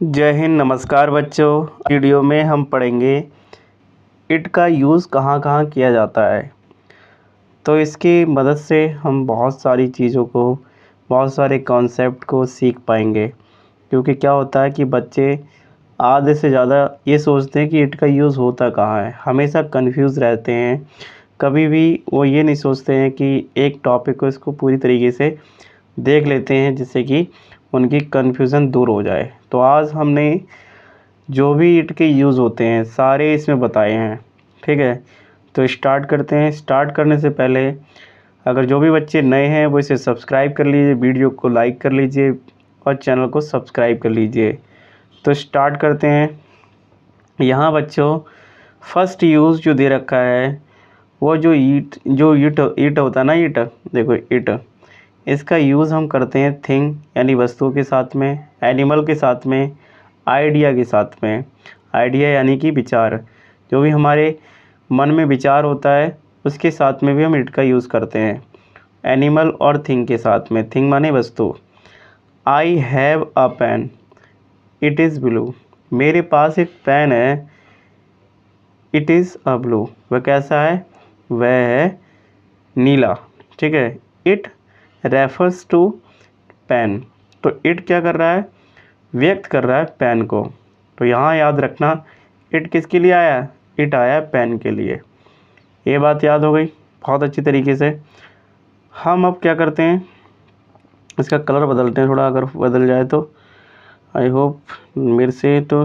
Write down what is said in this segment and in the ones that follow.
जय हिंद, नमस्कार बच्चों। वीडियो में हम पढ़ेंगे इट का यूज़ कहाँ कहाँ किया जाता है। तो इसकी मदद से हम बहुत सारी चीज़ों को, बहुत सारे कॉन्सेप्ट को सीख पाएंगे। क्योंकि क्या होता है कि बच्चे आधे से ज़्यादा ये सोचते हैं कि इट का यूज़ होता कहाँ है, हमेशा कंफ्यूज रहते हैं। कभी भी वो ये नहीं सोचते हैं कि एक टॉपिक को इसको पूरी तरीके से देख लेते हैं जिससे कि उनकी कन्फ्यूज़न दूर हो जाए। तो आज हमने जो भी इट के यूज़ होते हैं सारे इसमें बताए हैं, ठीक है। तो स्टार्ट करते हैं। स्टार्ट करने से पहले अगर जो भी बच्चे नए हैं वो इसे सब्सक्राइब कर लीजिए, वीडियो को लाइक कर लीजिए और चैनल को सब्सक्राइब कर लीजिए। तो स्टार्ट करते हैं। यहाँ बच्चों फर्स्ट यूज़ जो दे रखा है वो जो ईट होता है ना, ईट, देखो ईट, इसका यूज़ हम करते हैं थिंग यानी वस्तुओं के साथ में, एनिमल के साथ में, आइडिया के साथ में। आइडिया यानी कि विचार, जो भी हमारे मन में विचार होता है उसके साथ में भी हम इट का यूज़ करते हैं। एनिमल और थिंग के साथ में, थिंग माने वस्तु। I have a pen, it is blue. मेरे पास एक पेन है, इट इज़ अ ब्लू। वह कैसा है? वह है नीला, ठीक है। इट रेफर्स टू पेन, तो इट क्या कर रहा है? व्यक्त कर रहा है पेन को। तो यहाँ याद रखना इट किसके लिए आया? इट आया पेन के लिए। ये बात याद हो गई बहुत अच्छी तरीके से। हम अब क्या करते हैं, इसका कलर बदलते हैं थोड़ा, अगर बदल जाए तो। आई होप मेरे से तो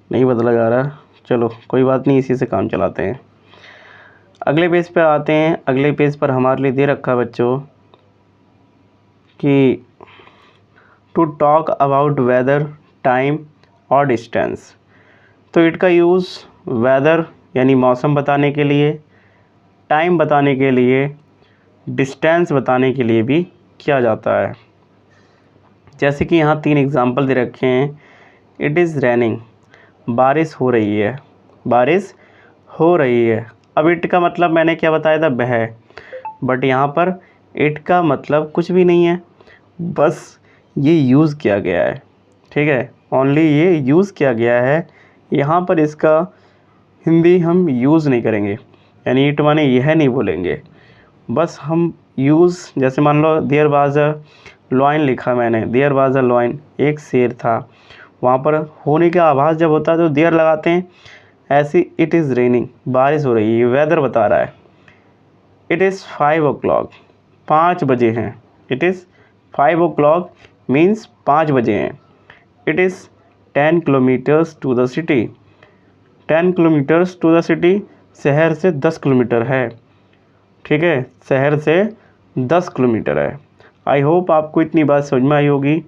नहीं बदला जा रहा, चलो कोई बात नहीं, इसी से काम चलाते हैं। अगले पेज पे आते हैं। अगले पेज पर हमारे लिए दे रखा है बच्चों कि to talk about weather, time और डिस्टेंस। तो इट का यूज़ वेदर यानी मौसम बताने के लिए, टाइम बताने के लिए, डिस्टेंस बताने के लिए भी किया जाता है। जैसे कि यहाँ 3 एग्जाम्पल दे रखे हैं। इट इज़ रैनिंग, बारिश हो रही है, बारिश हो रही है। अब इट का मतलब मैंने क्या बताया था? वह। बट यहाँ पर इट का मतलब कुछ भी नहीं है, बस ये यूज़ किया गया है, ठीक है। ओनली ये यूज़ किया गया है। यहाँ पर इसका हिंदी हम यूज़ नहीं करेंगे, यानी इट माने यह नहीं बोलेंगे। बस हम यूज़, जैसे मान लो देयर वाज अ लॉइन लिखा मैंने, देयर वाज अ लॉइन, एक शेर था। वहाँ पर होने का आभास जब होता है तो देयर लगाते हैं। ऐसी इट इज़ रेनिंग, बारिश हो रही है, वेदर बता रहा है। इट इज़ 5 o'clock, 5 बजे हैं। इट इज़ 5 o'clock मीन्स 5 बजे हैं। It is 10 kilometres to the city, 10 kilometres to the city, शहर से 10 किलोमीटर है, ठीक है। शहर से 10 किलोमीटर है। आई होप आपको इतनी बात समझ में आई होगी।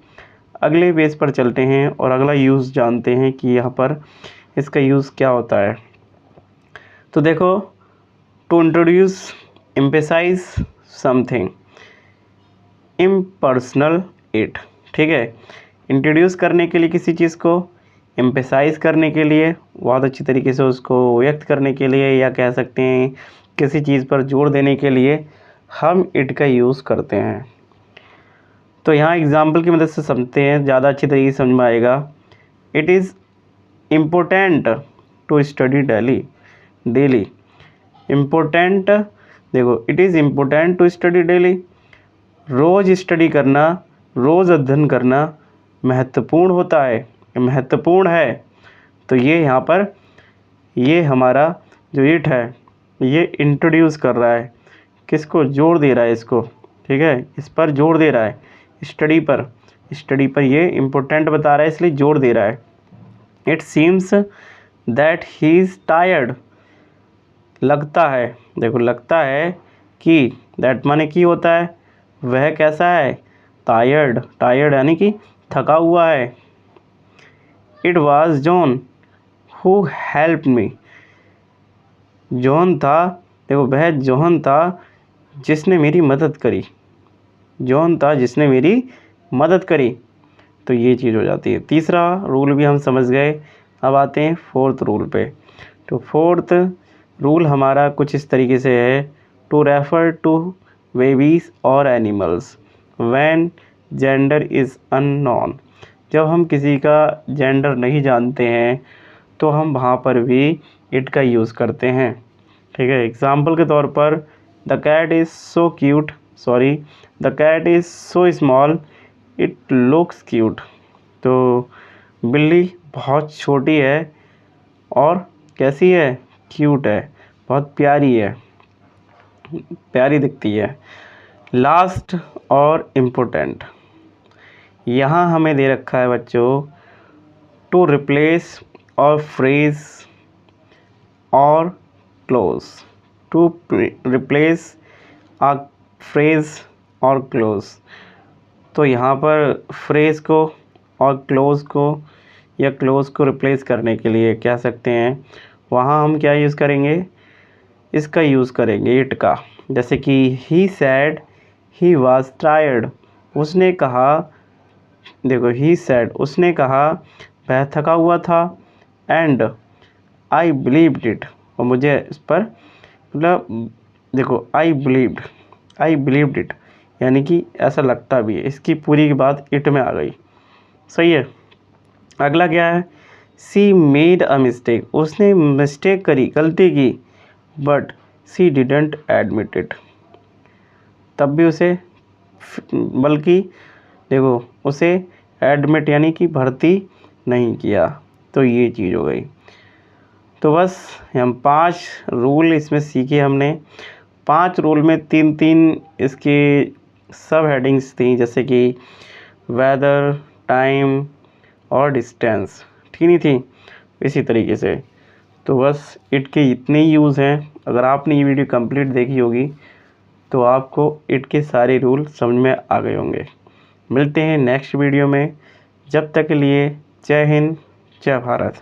अगले पेज पर चलते हैं और अगला यूज़ जानते हैं कि यहाँ पर इसका यूज़ क्या होता है। तो देखो, to introduce, emphasise something, impersonal it, ठीक है। इंट्रोड्यूस करने के लिए किसी चीज़ को, एम्फेसाइज करने के लिए, बहुत अच्छी तरीके से उसको व्यक्त करने के लिए, या कह सकते हैं किसी चीज़ पर जोर देने के लिए हम इट का यूज़ करते हैं। तो यहाँ एग्जाम्पल की मदद से समझते हैं, ज़्यादा अच्छी तरीके से समझ में आएगा। It is important to study daily, important, देखो it is important to study daily, रोज़ स्टडी करना, रोज़ अध्ययन करना महत्वपूर्ण होता है, महत्वपूर्ण है। तो ये यहाँ पर ये हमारा जो इट है ये इंट्रोड्यूस कर रहा है, किसको? जोर दे रहा है इसको, ठीक है। इस पर जोर दे रहा है, स्टडी पर, स्टडी पर ये इम्पोर्टेंट बता रहा है इसलिए जोर दे रहा है। It seems that he is tired, लगता है, देखो लगता है कि, दैट माने की होता है, वह कैसा है? टायर्ड, टायर्ड यानी कि थका हुआ है। It was John who help me, John था, देखो वह जॉन था जिसने मेरी मदद करी, जॉन था जिसने मेरी मदद करी। तो ये चीज़ हो जाती है। तीसरा रूल भी हम समझ गए। अब आते हैं फोर्थ रूल पे। तो फोर्थ रूल हमारा कुछ इस तरीके से है, टू रेफ़र टू बेबीज़ और animals when gender is unknown. जब हम किसी का जेंडर नहीं जानते हैं तो हम वहाँ पर भी इट का यूज़ करते हैं। ठीक है, एग्जाम्पल के तौर पर the cat is so cute, the cat is so small it looks cute. तो बिल्ली बहुत छोटी है और कैसी है, क्यूट है, बहुत प्यारी है, प्यारी दिखती है। लास्ट और इम्पोर्टेंट, यहाँ हमें दे रखा है बच्चों to replace or phrase or clause, to replace a phrase or clause. तो यहाँ पर फ्रेज को और क्लोज को या क्लोज को रिप्लेस करने के लिए कह सकते हैं, वहाँ हम क्या यूज़ करेंगे, इसका यूज़ करेंगे इट का। जैसे कि ही सैड ही वाज टायर्ड, उसने कहा, देखो ही सैड उसने कहा वह थका हुआ था, एंड आई बिलीव्ड इट, और मुझे इस पर मतलब देखो आई बिलीव्ड इट यानी कि ऐसा लगता भी है, इसकी पूरी की बात इट में आ गई। सही है। अगला क्या है, सी मेड अ मिस्टेक, उसने मिस्टेक करी, गलती की, but C didn't admit it, तब भी उसे बल्कि देखो उसे एडमिट यानी कि भर्ती नहीं किया। तो ये चीज़ हो गई। तो बस हम 5 रूल इसमें सीखे हमने। 5 रूल में 3-3 इसकी सब हेडिंग्स थी, जैसे कि वेदर, टाइम और डिस्टेंस, ठीक नहीं थी, इसी तरीके से। तो बस इट के इतने ही यूज़ हैं। अगर आपने ये वीडियो कंप्लीट देखी होगी तो आपको इट के सारे रूल समझ में आ गए होंगे। मिलते हैं नेक्स्ट वीडियो में, जब तक के लिए जय हिंद, जय भारत।